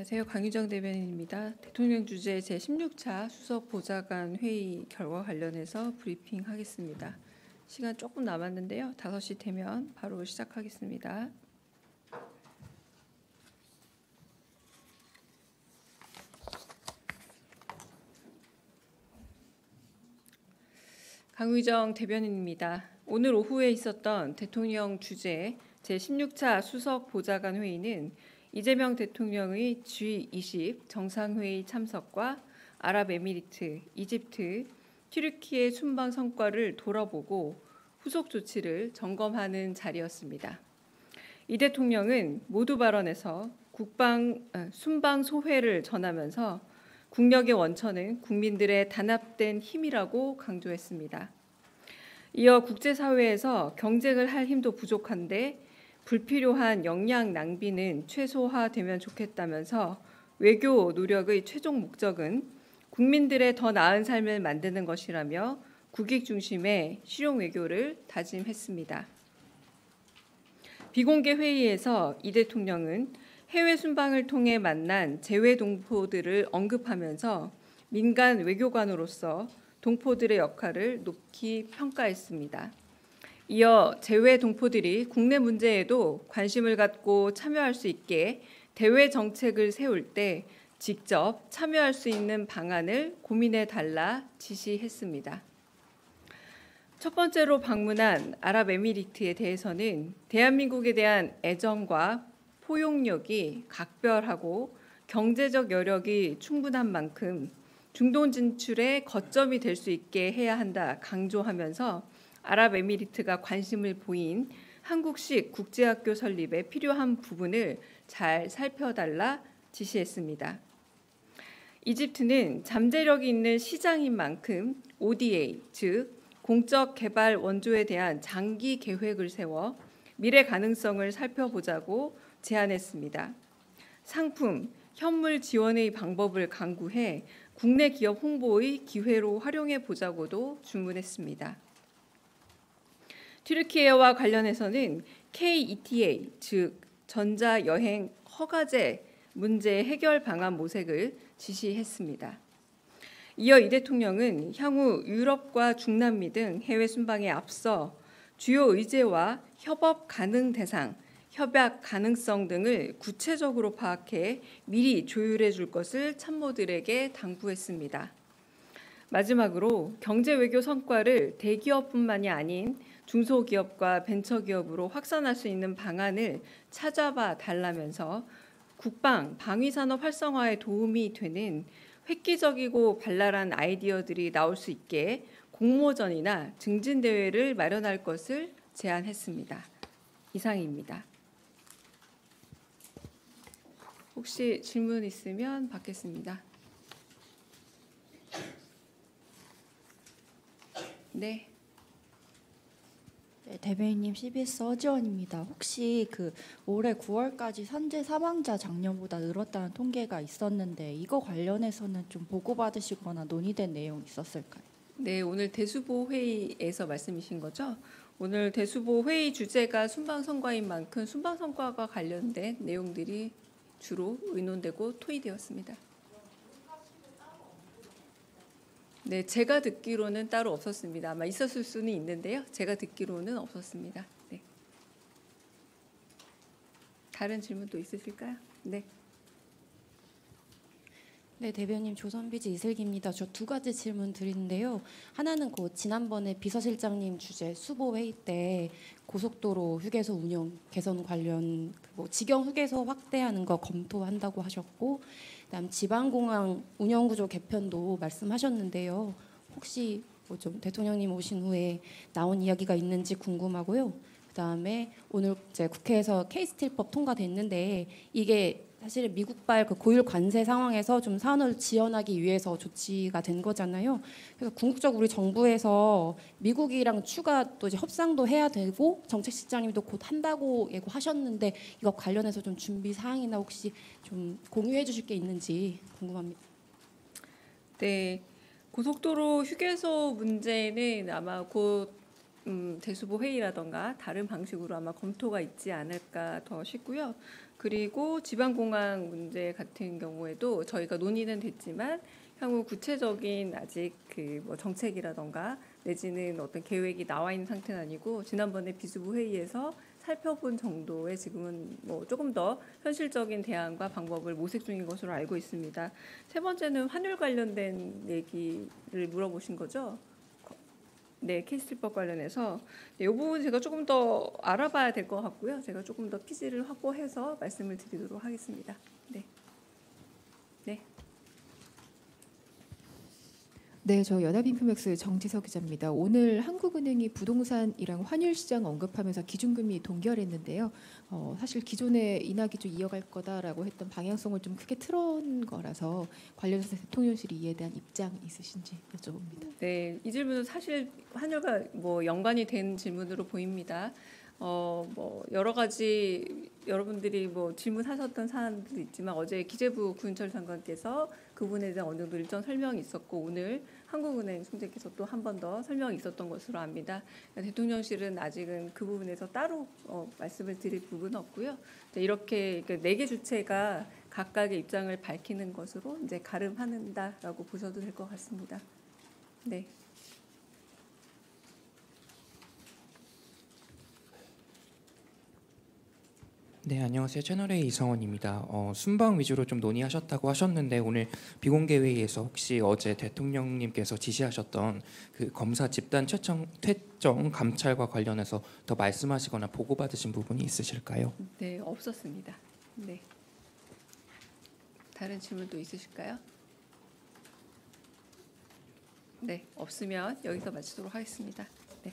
안녕하세요. 강유정 대변인입니다. 대통령 주재 제16차 수석 보좌관 회의 결과 관련해서 브리핑하겠습니다. 시간 조금 남았는데요. 5시 되면 바로 시작하겠습니다. 강유정 대변인입니다. 오늘 오후에 있었던 대통령 주재 제16차 수석 보좌관 회의는 이재명 대통령의 G20 정상회의 참석과 아랍에미리트, 이집트, 튀르키예 순방 성과를 돌아보고 후속 조치를 점검하는 자리였습니다. 이 대통령은 모두 발언에서 순방 소회를 전하면서 국력의 원천은 국민들의 단합된 힘이라고 강조했습니다. 이어 국제사회에서 경쟁을 할 힘도 부족한데 불필요한 역량 낭비는 최소화되면 좋겠다면서 외교 노력의 최종 목적은 국민들의 더 나은 삶을 만드는 것이라며 국익 중심의 실용 외교를 다짐했습니다. 비공개 회의에서 이 대통령은 해외 순방을 통해 만난 재외 동포들을 언급하면서 민간 외교관으로서 동포들의 역할을 높이 평가했습니다. 이어 재외 동포들이 국내 문제에도 관심을 갖고 참여할 수 있게 대외 정책을 세울 때 직접 참여할 수 있는 방안을 고민해 달라 지시했습니다. 첫 번째로 방문한 아랍에미리트에 대해서는 대한민국에 대한 애정과 포용력이 각별하고 경제적 여력이 충분한 만큼 중동 진출의 거점이 될 수 있게 해야 한다 강조하면서 아랍에미리트가 관심을 보인 한국식 국제학교 설립에 필요한 부분을 잘 살펴달라 지시했습니다. 이집트는 잠재력이 있는 시장인 만큼 ODA, 즉 공적 개발 원조에 대한 장기 계획을 세워 미래 가능성을 살펴보자고 제안했습니다. 상품, 현물 지원의 방법을 강구해 국내 기업 홍보의 기회로 활용해 보자고도 주문했습니다. 튀르키예와 관련해서는 KETA, 즉 전자여행 허가제 문제 해결 방안 모색을 지시했습니다. 이어 이 대통령은 향후 유럽과 중남미 등 해외 순방에 앞서 주요 의제와 협업 가능 대상, 협약 가능성 등을 구체적으로 파악해 미리 조율해 줄 것을 참모들에게 당부했습니다. 마지막으로 경제 외교 성과를 대기업뿐만이 아닌 중소기업과 벤처기업으로 확산할 수 있는 방안을 찾아봐 달라면서 국방, 방위산업 활성화에 도움이 되는 획기적이고 발랄한 아이디어들이 나올 수 있게 공모전이나 증진대회를 마련할 것을 제안했습니다. 이상입니다. 혹시 질문 있으면 받겠습니다. 네. 네, 대변인님 CBS 허지원입니다. 혹시 올해 9월까지 산재 사망자 작년보다 늘었다는 통계가 있었는데 이거 관련해서는 좀 보고받으시거나 논의된 내용 있었을까요? 네, 오늘 대수보 회의에서 말씀이신 거죠? 오늘 대수보 회의 주제가 순방 성과인 만큼 순방 성과가 관련된 내용들이 주로 의논되고 토의되었습니다. 네, 제가 듣기로는 따로 없었습니다. 아마 있었을 수는 있는데요. 제가 듣기로는 없었습니다. 네. 다른 질문도 있으실까요? 네. 네, 대변인 조선비지 이슬기입니다. 저 2가지 질문 드리는데요. 하나는 지난번에 비서실장님 주재 수보 회의 때 고속도로 휴게소 운영 개선 관련 직영 휴게소 확대하는 거 검토한다고 하셨고, 그다음 지방공항 운영구조 개편도 말씀하셨는데요. 혹시 좀 대통령님 오신 후에 나온 이야기가 있는지 궁금하고요. 그다음에 오늘 이제 국회에서 K스틸법 통과됐는데 이게 사실 미국발 고율 관세 상황에서 좀 산업을 지원하기 위해서 조치가 된 거잖아요. 그래서 궁극적으로 우리 정부에서 미국이랑 추가 또 이제 협상도 해야 되고 정책실장님도 곧 한다고 예고하셨는데 이거 관련해서 좀 준비 사항이나 혹시 좀 공유해 주실 게 있는지 궁금합니다. 네, 고속도로 휴게소 문제는 아마 곧 대수보 회의라던가 다른 방식으로 아마 검토가 있지 않을까 더 싶고요. 그리고 지방공항 문제 같은 경우에도 저희가 논의는 됐지만 향후 구체적인 아직 그 뭐 정책이라던가 내지는 어떤 계획이 나와 있는 상태는 아니고 지난번에 비수부 회의에서 살펴본 정도의 지금은 뭐 조금 더 현실적인 대안과 방법을 모색 중인 것으로 알고 있습니다. 세 번째는 환율 관련된 얘기를 물어보신 거죠? 네, 케이스법 관련해서 이 부분 제가 조금 더 알아봐야 될 것 같고요. 제가 조금 더 피지를 확보해서 말씀을 드리도록 하겠습니다. 네. 네. 네, 저 연합인포맥스 정지석 기자입니다. 오늘 한국은행이 부동산이랑 환율 시장 언급하면서 기준금리 동결했는데요. 사실 기존에 인하 기조 이어갈 거다라고 했던 방향성을 좀 크게 틀은 거라서 관련해서 대통령실이 이에 대한 입장 있으신지 여쭤봅니다. 네, 이 질문은 사실 환율과 뭐 연관이 된 질문으로 보입니다. 뭐 여러 가지 여러분들이 뭐 질문하셨던 사안도 있지만 어제 기재부 구윤철 장관께서 그 부분에 대한 어느 정도 일정 설명이 있었고 오늘 한국은행 총재께서 또 한 번 더 설명이 있었던 것으로 압니다. 대통령실은 아직은 그 부분에서 따로 말씀을 드릴 부분은 없고요. 이렇게 4개 주체가 각각의 입장을 밝히는 것으로 이제 가름한다라고 보셔도 될 것 같습니다. 네. 네, 안녕하세요. 채널A 이성원입니다. 순방 위주로 좀 논의하셨다고 하셨는데 오늘 비공개 회의에서 혹시 어제 대통령님께서 지시하셨던 그 검사 집단 퇴정 감찰과 관련해서 더 말씀하시거나 보고받으신 부분이 있으실까요? 네, 없었습니다. 네. 다른 질문도 있으실까요? 네, 없으면 여기서 마치도록 하겠습니다. 네.